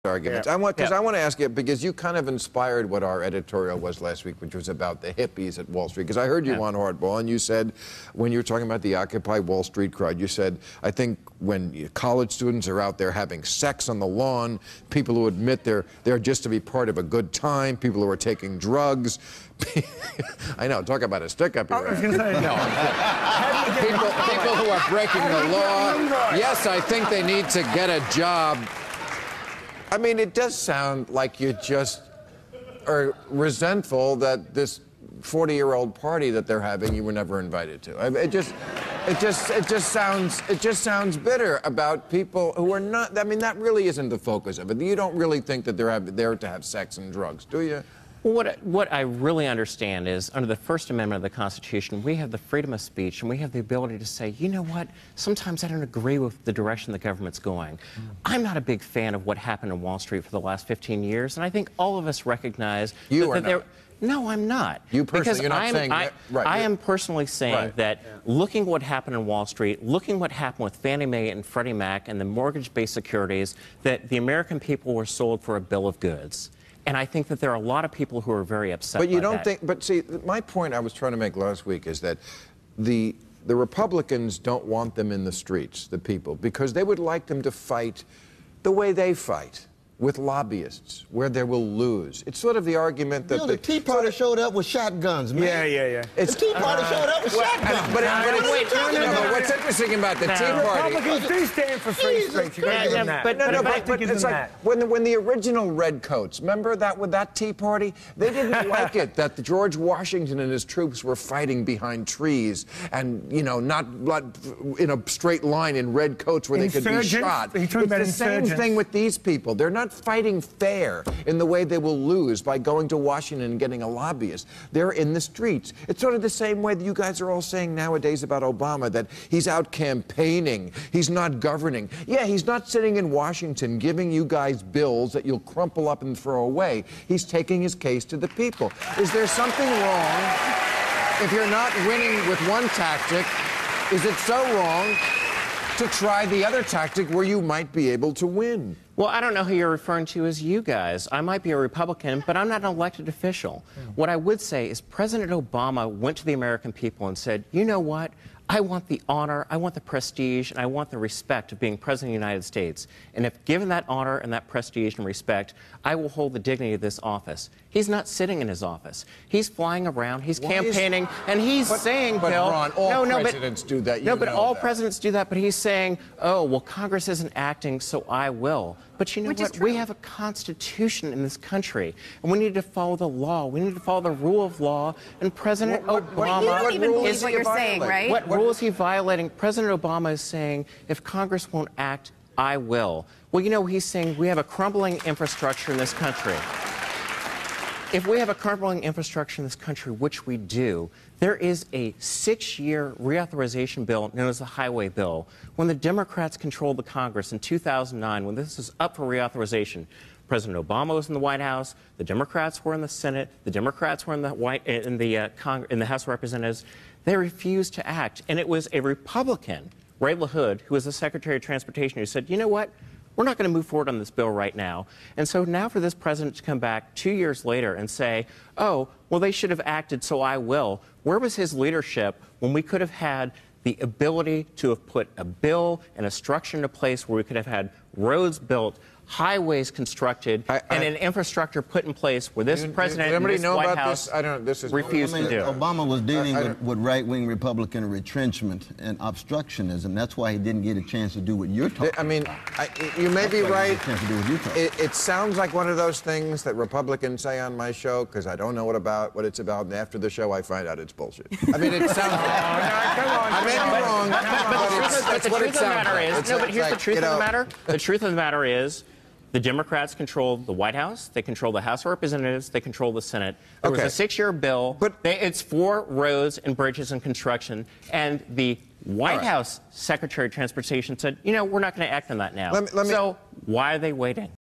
arguments. Yeah. I want to ask you, because you kind of inspired what our editorial was last week, which was about the hippies at Wall Street. Because I heard you on Hardball, and you said, when you were talking about the Occupy Wall Street crowd, you said, I think when college students are out there having sex on the lawn, people who admit they're just to be part of a good time, people who are taking drugs. I know, talk about a stick up your ass. No, people who are breaking the law. Yes, I think they need to get a job. I mean, it does sound like you just are resentful that this 40-year-old party that they're having you were never invited to. It just sounds bitter about people who are not. I mean, that really isn't the focus of it. You don't really think that they're there to have sex and drugs, do you? Well, what I really understand is, under the First Amendment of the Constitution, we have the freedom of speech, and we have the ability to say, you know what, sometimes I don't agree with the direction the government's going. I'm not a big fan of what happened on Wall Street for the last 15 years, and I think all of us recognize that No, I'm not. You personally, you're not saying that. Right. I am personally saying that looking what happened on Wall Street, looking what happened with Fannie Mae and Freddie Mac and the mortgage-based securities, that the American people were sold for a bill of goods. And I think that there are a lot of people who are very upset by that. But you don't think, but see, my point I was trying to make last week is that the Republicans don't want them in the streets, the people, because they would like them to fight the way they fight, with lobbyists, where they will lose. It's sort of the argument that the Tea Party showed up with shotguns, man. Yeah. The Tea Party showed up with shotguns. But what's interesting about the Tea Party? Republicans do stand for free speech. You gotta give them that. But it's like when the original redcoats, remember that with that Tea Party? They didn't like it that the George Washington and his troops were fighting behind trees and, you know, not in a straight line in red coats where they could be shot. It's the same thing with these people. They're not fighting fair in the way they will lose by going to Washington and getting a lobbyist. They're in the streets. It's sort of the same way that you guys are all saying nowadays about Obama, that he's out campaigning, he's not governing. Yeah, he's not sitting in Washington giving you guys bills that you'll crumple up and throw away. He's taking his case to the people. Is there something wrong if you're not winning with one tactic? Is it so wrong to try the other tactic where you might be able to win? Well, I don't know who you're referring to as you guys. I might be a Republican, but I'm not an elected official. What I would say is President Obama went to the American people and said, you know what? I want the honor, I want the prestige, and I want the respect of being President of the United States. And if given that honor and that prestige and respect, I will hold the dignity of this office. He's not sitting in his office. He's flying around, he's campaigning, and he's saying, but Bill... Ron, all presidents do that, No, but all presidents do that, but he's saying, oh, well, Congress isn't acting, so I will. But you know what? We have a Constitution in this country, and we need to follow the law. We need to follow the rule of law, and President Obama... You don't even believe what you're saying, right? What rule is he violating? President Obama is saying, if Congress won't act, I will. Well, you know, he's saying we have a crumbling infrastructure in this country. If we have a crumbling infrastructure in this country, which we do, there is a 6-year reauthorization bill known as the Highway Bill. When the Democrats controlled the Congress in 2009, when this was up for reauthorization, President Obama was in the White House, the Democrats were in the Senate, the Democrats were in the House of Representatives. They refused to act, and it was a Republican, Ray LaHood, who was the Secretary of Transportation, who said, you know what? We're not going to move forward on this bill right now. And so now for this president to come back 2 years later and say, oh, well, they should have acted, so I will. Where was his leadership when we could have had the ability to have put a bill and a structure into place where we could have had roads built, highways constructed, and an infrastructure put in place where this president and this White House refused to do? Obama was dealing with right-wing Republican retrenchment and obstructionism. That's why he didn't get a chance to do what you're talking about. I mean, you may be right. It sounds like one of those things that Republicans say on my show, because I don't know what it's about, and after the show I find out it's bullshit. I mean, it sounds I may be wrong, but the truth of the matter is, no, but here's the truth of the matter. The truth of the matter is, the Democrats control the White House, they control the House of Representatives, they control the Senate. There was a 6-year bill, but it's for roads and bridges and construction, and the White House Secretary of Transportation said, you know, we're not going to act on that now. So why are they waiting?